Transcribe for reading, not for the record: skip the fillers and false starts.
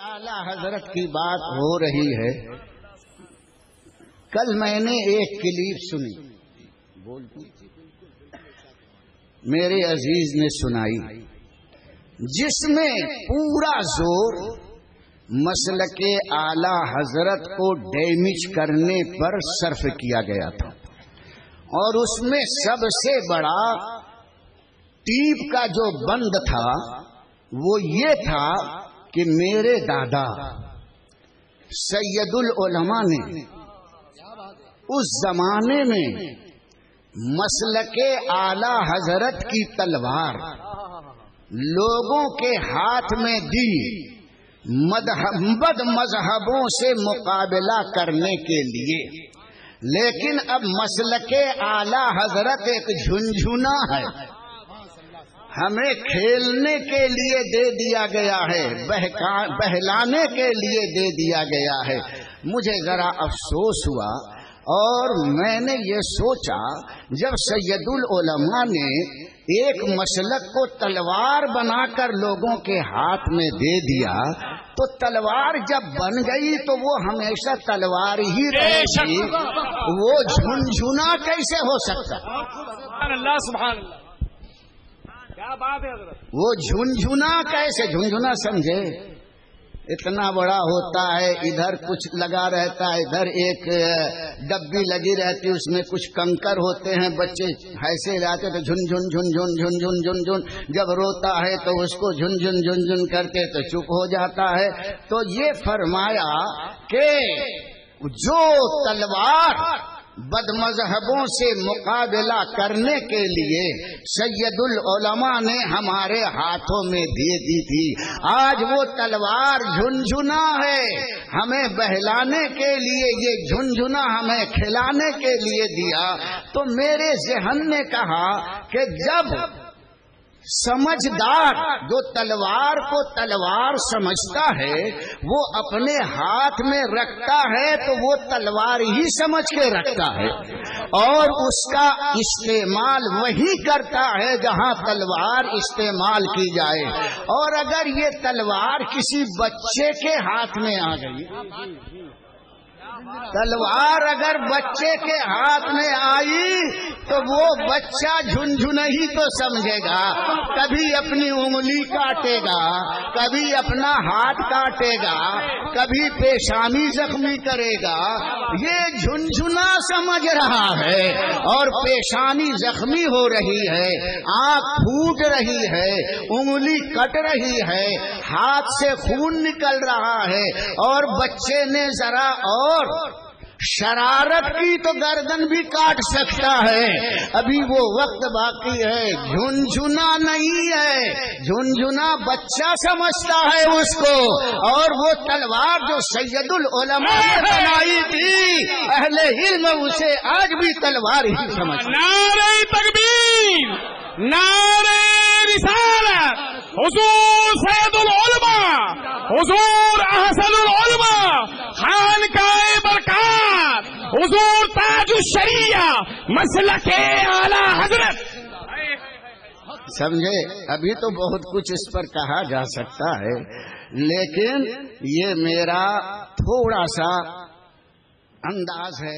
आला हजरत की बात हो रही है। कल मैंने एक क्लिप सुनी, मेरे अजीज ने सुनाई, जिसमें पूरा जोर मसलके आला हजरत को डैमेज करने पर सर्फ किया गया था। और उसमें सबसे बड़ा टीप का जो बंद था वो ये था कि मेरे दादा सैयदुल उलमा ने उस जमाने में मसलके आला हजरत की तलवार लोगों के हाथ में दी बद मजहबों से मुकाबला करने के लिए। लेकिन अब मसलके आला हजरत एक झुनझुना है, हमें खेलने के लिए दे दिया गया है, बहलाने के लिए दे दिया गया है। मुझे जरा अफसोस हुआ और मैंने ये सोचा, जब सैयदुल उलमा ने एक मसलक को तलवार बनाकर लोगों के हाथ में दे दिया, तो तलवार जब बन गई तो वो हमेशा तलवार ही रहेगी, वो झुनझुना कैसे हो सकता? अल्लाह सुभान अल्लाह, क्या बात है हज़रत। वो झुनझुना कैसे? झुनझुना समझे, इतना बड़ा होता है, इधर कुछ लगा रहता है, इधर एक डब्बी लगी रहती है, उसमें कुछ कंकर होते हैं, बच्चे ऐसे लाते तो झुन झुन झुन झुन झुन झुन झुन झुन, जब रोता है तो उसको झुन झुन झुन झुन करते तो चुप हो जाता है। तो ये फरमाया कि जो तलवार बदमजहबों से मुकाबला करने के लिए सैयदुल उलमा ने हमारे हाथों में दे दी थी, आज वो तलवार झुनझुना है, हमें बहलाने के लिए ये झुनझुना हमें खिलाने के लिए दिया। तो मेरे ज़हन ने कहा कि जब समझदार जो तलवार को तलवार समझता है वो अपने हाथ में रखता है तो वो तलवार ही समझ के रखता है और उसका इस्तेमाल वही करता है जहां तलवार इस्तेमाल की जाए। और अगर ये तलवार किसी बच्चे के हाथ में आ गई, तलवार अगर बच्चे के हाथ में आई तो वो बच्चा झुनझुन ही तो समझेगा, कभी अपनी उंगली काटेगा, कभी अपना हाथ काटेगा, कभी पेशानी जख्मी करेगा। ये झुनझुना समझ रहा है और पेशानी जख्मी हो रही है, आंख फूट रही है, उंगली कट रही है, हाथ से खून निकल रहा है और बच्चे ने जरा और शरारत की तो गर्दन भी काट सकता है। अभी वो वक्त बाकी है, झुनझुना नहीं है, झुनझुना बच्चा समझता है उसको। और वो तलवार जो सैयदुल उलमा ने बनाई थी, अहले इल्म उसे आज भी तलवार ही समझता। नारे तकबीर, नारे रिसालत, हुजूर सैयदुल उलमा, हुजूर अहसनुल उलमा, खानकाए बरकात, हुजूर ताजुश शरिया, मसलके आला हजरत। समझे? अभी तो बहुत कुछ इस पर कहा जा सकता है, लेकिन ये मेरा थोड़ा सा अंदाज है